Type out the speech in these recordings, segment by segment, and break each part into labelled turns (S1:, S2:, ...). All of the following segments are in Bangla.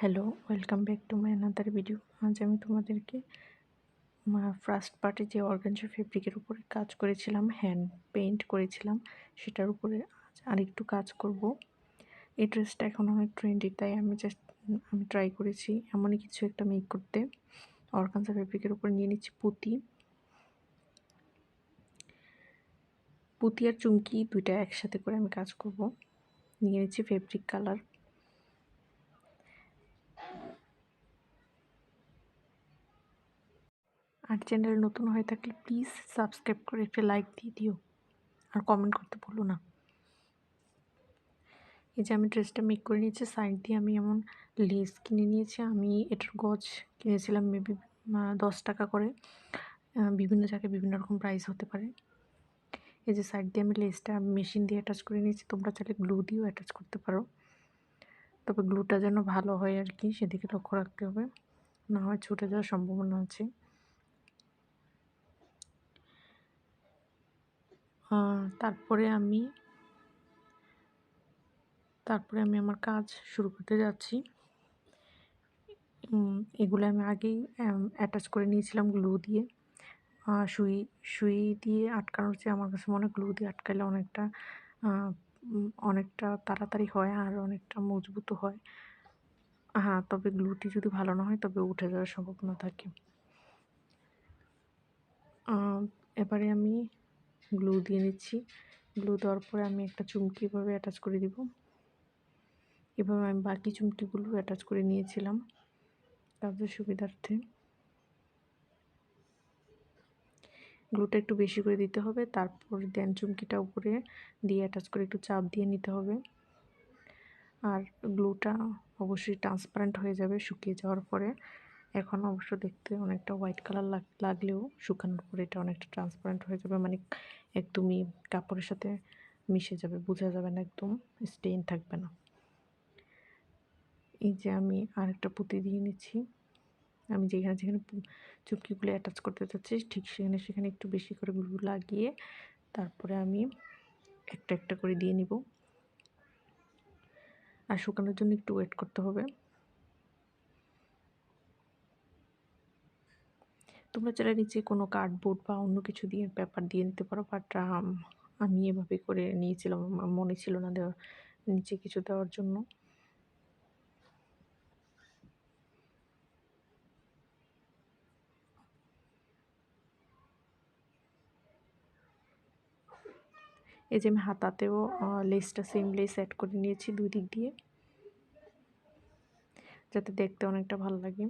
S1: Hello, welcome back to my another video. আজ আমি তোমাদেরকে ফার্স্ট পার্টে যে অর্গানজা ফেব্রিকের উপরে কাজ করেছিলাম, হ্যান্ড পেইন্ট করেছিলাম, সেটার উপরে আজ আরেকটু কাজ করব। এই ড্রেসটা এখন অনেক ট্রেন্ডি, তাই আমি ট্রাই করেছি এমনই কিছু একটা মেক করতে। অর্গানজা ফেব্রিকের উপর নিয়ে নিচ্ছি পুঁতি আর চুমকি, দুইটা একসাথে করে আমি কাজ করব। নিয়ে নিচ্ছি ফেব্রিক কালার। আর চ্যানেল নতুন হয়ে থাকলে প্লিজ সাবস্ক্রাইব করে একটা লাইক দিয়ে দিও, আর কমেন্ট করতে ভুলো না। এই যে আমি ড্রেসটা মেক করে নিয়েছি, সাইড দিয়ে আমি এমন লেস কিনে নিয়েছি। আমি এটার গজ কিনেছিলাম মেবি 10 টাকা করে। বিভিন্ন জায়গায় বিভিন্ন রকম প্রাইস হতে পারে। এই যে সাইড দিয়ে আমি লেসটা মেশিন দিয়ে অ্যাটাচ করে নিয়েছি, তোমরা চাইলে গ্লু দিয়েও অ্যাটাচ করতে পারো, তবে গ্লুটা যেন ভালো হয় আর কি, সেদিকে লক্ষ্য রাখতে হবে, না হয় ছুটে যাওয়ার সম্ভাবনা আছে। তারপরে আমি আমার কাজ শুরু করতে যাচ্ছি। এগুলো আমি আগেই অ্যাটাচ করে নিয়েছিলাম গ্লু দিয়ে। সুই দিয়ে আটকানোর চেয়ে আমার কাছে মনে হয় গ্লু দিয়ে আটকালে অনেকটা তাড়াতাড়ি হয় আর অনেকটা মজবুতও হয়। হ্যাঁ, তবে গ্লুটি যদি ভালো না হয় তবে উঠে যাওয়ার সম্ভাবনা থাকে। এবারে আমি গ্লু দিয়ে নিচ্ছি। গ্লু দেওয়ার পরে আমি একটা চুমকি এভাবে অ্যাটাচ করে দিব। এভাবে আমি বাকি চুমকিগুলো অ্যাটাচ করে নিয়েছিলাম কাজের সুবিধার্থে। গ্লুটা একটু বেশি করে দিতে হবে, তারপর দেন চুমকিটা উপরে দিয়ে অ্যাটাচ করে একটু চাপ দিয়ে নিতে হবে। আর গ্লুটা অবশ্যই ট্রান্সপারেন্ট হয়ে যাবে শুকিয়ে যাওয়ার পরে। এখন অবশ্য দেখতে অনেকটা হোয়াইট কালার লাগলেও শুকানোর পরে এটা অনেকটা ট্রান্সপারেন্ট হয়ে যাবে, মানে একদমই কাপড়ের সাথে মিশে যাবে, বোঝা যাবে না, একদম স্টেইন থাকবে না। এই যে আমি আরেকটা পুঁতি দিয়ে নিচ্ছি। আমি যেখানে চুমকিগুলো অ্যাটাচ করতে চাচ্ছি ঠিক সেখানে একটু বেশি করে গ্লু লাগিয়ে তারপরে আমি একটা একটা করে দিয়ে নিব। আর শুকানোর জন্য একটু ওয়েট করতে হবে। তোমরা চাইলে নিচে কোনো কার্ডবোর্ড বা অন্য কিছু দিয়ে পেপার দিয়ে নিতে পারো, বাট আমি এভাবে করে নিয়েছিলাম, আমার মনে ছিল না দেওয়ার নিচে কিছু দেওয়ার জন্য। এই যে আমি হাতাতেও লেসটা সেম লেস অ্যাড করে নিয়েছি দুই দিক দিয়ে, যাতে দেখতে অনেকটা ভালো লাগে।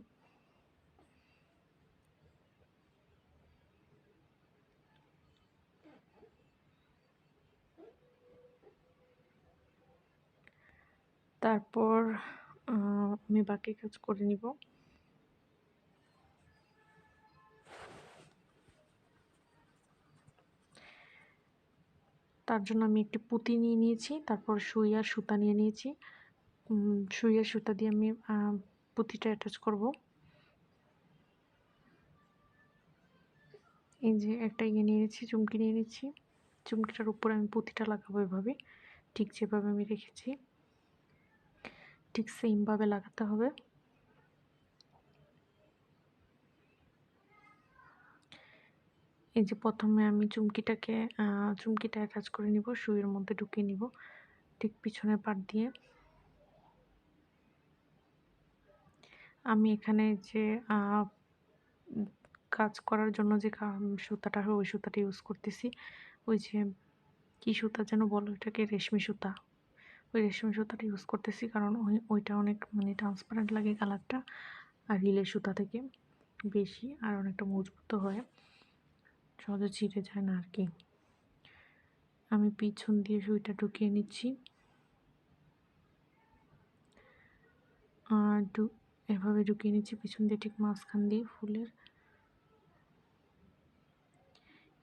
S1: তারপর আমি বাকি কাজ করে নিব। তার জন্য আমি একটি পুঁতি নিয়ে নিয়েছি, তারপর সুই আর সুতা নিয়ে নিয়েছি। সুই আর সুতা দিয়ে আমি পুঁতিটা অ্যাটাচ করব। এই যে একটা নিয়ে নিয়েছি, চুমকি নিয়ে নিচ্ছি। চুমকিটার উপরে আমি পুঁতিটা লাগাবো এভাবে, ঠিক যেভাবে আমি রেখেছি ঠিক সেমভাবে লাগাতে হবে। এই যে প্রথমে আমি চুমকিটা অ্যাটাচ করে নিব, সুইয়ের মধ্যে ঢুকিয়ে নিব ঠিক পিছনের পাট দিয়ে। আমি এখানে যে কাজ করার জন্য যে সুতাটা হয় ওই সুতাটা ইউজ করতেছি। ওই যে কী সুতা যেন বলো এটাকে, রেশমি সুতা। ওই রেশমি সুতাটা ইউজ করতেছি, কারণ ওইটা অনেক মানে ট্রান্সপারেন্ট লাগে কালারটা, আর হিলের সুতা থেকে বেশি আর অনেকটা মজবুত হয়, সহজে ছিঁড়ে যায় না আর কি। আমি পিছন দিয়ে সুইটা ঢুকিয়ে নিচ্ছি, আর এভাবে ঢুকিয়ে নিচ্ছি পিছন দিয়ে ঠিক মাঝখান দিয়ে ফুলের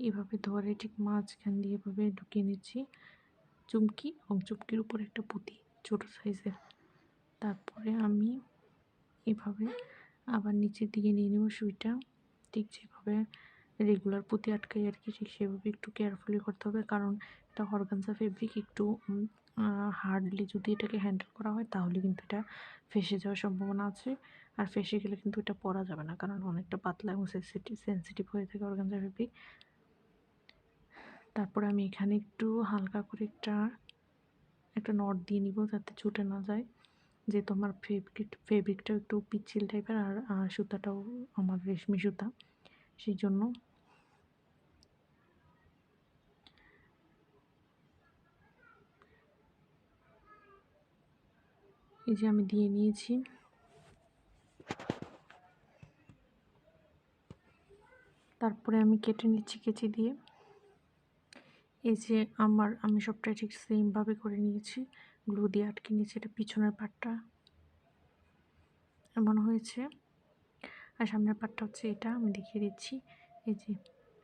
S1: এভাবে ধরে ঠিক মাঝখান দিয়ে এভাবে ঢুকিয়ে নিচ্ছি চুমকি, এবং চুমকির উপর একটা পুঁতি ছোট সাইজের। তারপরে আমি এভাবে আবার নিচের দিকে নিয়ে নেব সুইটা, ঠিক যেভাবে রেগুলার পুঁতি আটকাই আর কি, ঠিক সেভাবে একটু কেয়ারফুলি করতে হবে, কারণ এটা অর্গানজা ফেব্রিক, একটু হার্ডলি যদি এটাকে হ্যান্ডেল করা হয় তাহলে কিন্তু এটা ফেঁসে যাওয়ার সম্ভাবনা আছে। আর ফেঁসে গেলে কিন্তু এটা পরা যাবে না, কারণ অনেকটা পাতলা এবং সেন্সিটিভ হয়ে থাকে অর্গানজা ফেব্রিক। তারপরে আমি এখানে একটু হালকা করে একটা নট দিয়ে নিব যাতে ছুটে না যায়, যেহেতু আমার ফেব্রিকটা একটু পিচ্ছিল টাইপের, আর সুতাটাও আমার রেশমি সুতা, সেই জন্য এই যে আমি দিয়ে নিয়েছি। তারপরে আমি কেটে নিচ্ছি কেচি দিয়ে। এই যে আমি সবটাই ঠিক সেমভাবে করে নিয়েছি, গ্লু দিয়ে আটকে নিয়েছি। এটা পিছনের পাটটা এমন হয়েছে, আর সামনের পাটটা হচ্ছে এটা, আমি দেখিয়ে দিচ্ছি। এই যে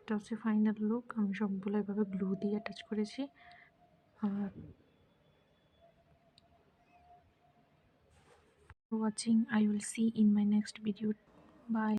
S1: এটা হচ্ছে ফাইনাল লুক। আমি সবগুলো এভাবে গ্লু দিয়ে অ্যাটাচ করেছি। Are watching, I will see in my next video. Bye.